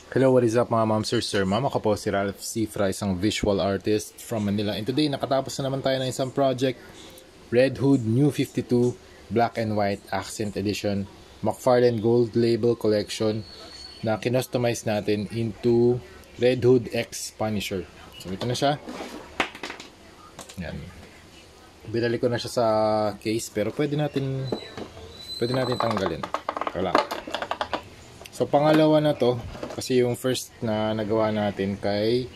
Hello, what is up mga ma'am, sir, ma'am? Ako po si Ralph C. Fry, isang visual artist from Manila. And today, nakatapos na naman tayo ng isang project, Red Hood New 52 Black and White Accent Edition McFarlane Gold Label Collection na kinostomize natin into Red Hood X Punisher. So, ito na siya. Yan. Binali ko na siya sa case, pero pwede natin tanggalin. Ito lang. So, pangalawa na to. Kasi yung first na nagawa natin kay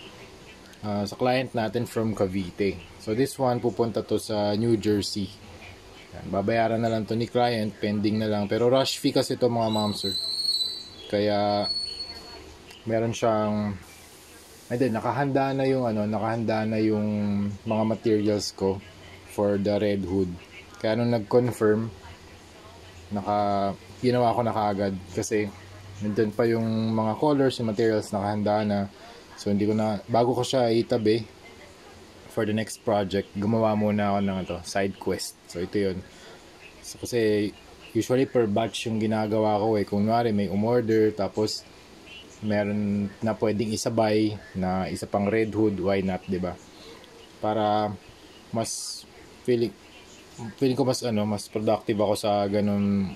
sa client natin from Cavite. So this one pupunta to sa New Jersey. Yan, babayaran na lang to ni client, pending na lang. Pero rush fee kasi to mga ma'am sir. Kaya meron siyang nakahanda na yung mga materials ko for the Red Hood. Kaya nung nag-confirm, ginawa ko na kaagad kasi nandun pa yung mga colors, yung materials nakahanda na. So hindi ko na, bago ko siya itabi for the next project, gumawa muna ako ng side quest. So ito yun. So, kasi usually per batch yung ginagawa ko kung kunwari may umorder tapos meron na pwedeng isabay na isa pang Red Hood, why not, 'di ba? Para mas feeling ko mas productive ako sa ganun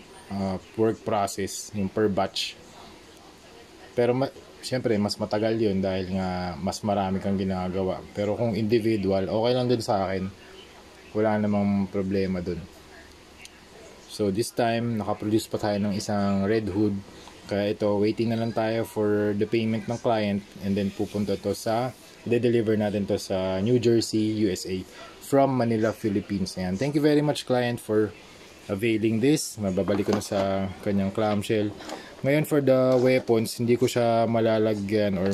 work process, yung per batch. Pero siyempre mas matagal yun dahil nga mas marami kang ginagawa. Pero kung individual, okay lang din sa akin. Wala namang problema dun. So this time, nakaproduce pa tayo ng isang Red Hood. Kaya ito, waiting na lang tayo for the payment ng client. And then pupunta to i-deliver natin to sa New Jersey, USA. From Manila, Philippines. Ayan. Thank you very much client for availing this. Mababalik ko na sa kanyang clamshell. Ngayon for the weapons, hindi ko siya malalagyan or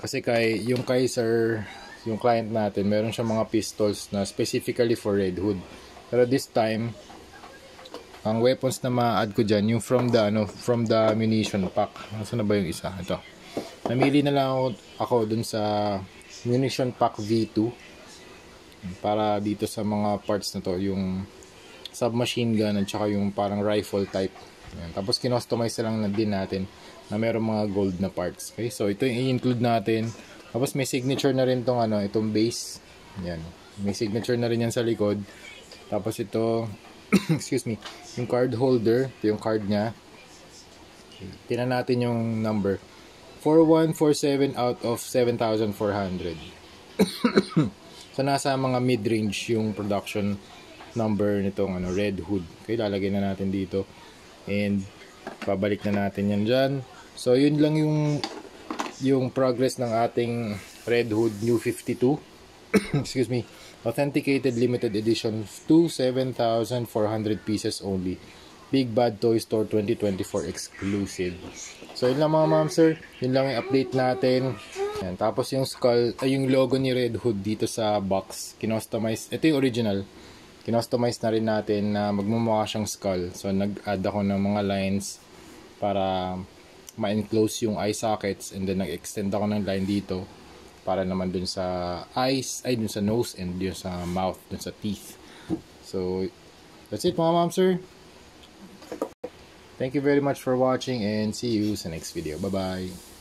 kasi yung Kaiser, yung client natin, meron siya mga pistols na specifically for Red Hood. Pero this time, ang weapons na ma-add ko dyan, yung from the munition pack. Nasaan na ba yung isa? Ito. Namili na lang ako dun sa munition pack V2 para dito sa mga parts na to, yung submachine gun at saka yung parang rifle type. Ayan. Tapos kinostomize lang na din natin na mayroong mga gold na parts. Okay? So ito yung i-include natin. Tapos may signature na rin itong base. Ayan. May signature na rin yan sa likod. Tapos ito excuse me, yung card holder, ito yung card niya. Okay. Tingnan natin yung number. 4147 out of 7,400. So nasa mga mid-range yung production number nitong Red Hood. Okay, lalagay na natin dito. And babalik na natin yan dyan. So yun lang yung progress ng ating Red Hood New 52 excuse me, authenticated limited edition to 7,400 pieces only. Big Bad Toy Store 2024 exclusive. So yun lang mga ma'am sir, yun lang yung update natin. Yan. Tapos yung skull, yung logo ni Red Hood dito sa box, kinostomize. Ito yung original. Kinostomize na rin natin na magmumukha siyang skull. So nag-add ako ng mga lines para ma-enclose yung eye sockets, and then nag-extend ako ng line dito para naman dun sa eyes, dun sa nose, and dun sa mouth, dun sa teeth. So that's it mga ma'am sir. Thank you very much for watching and see you sa next video. Bye bye.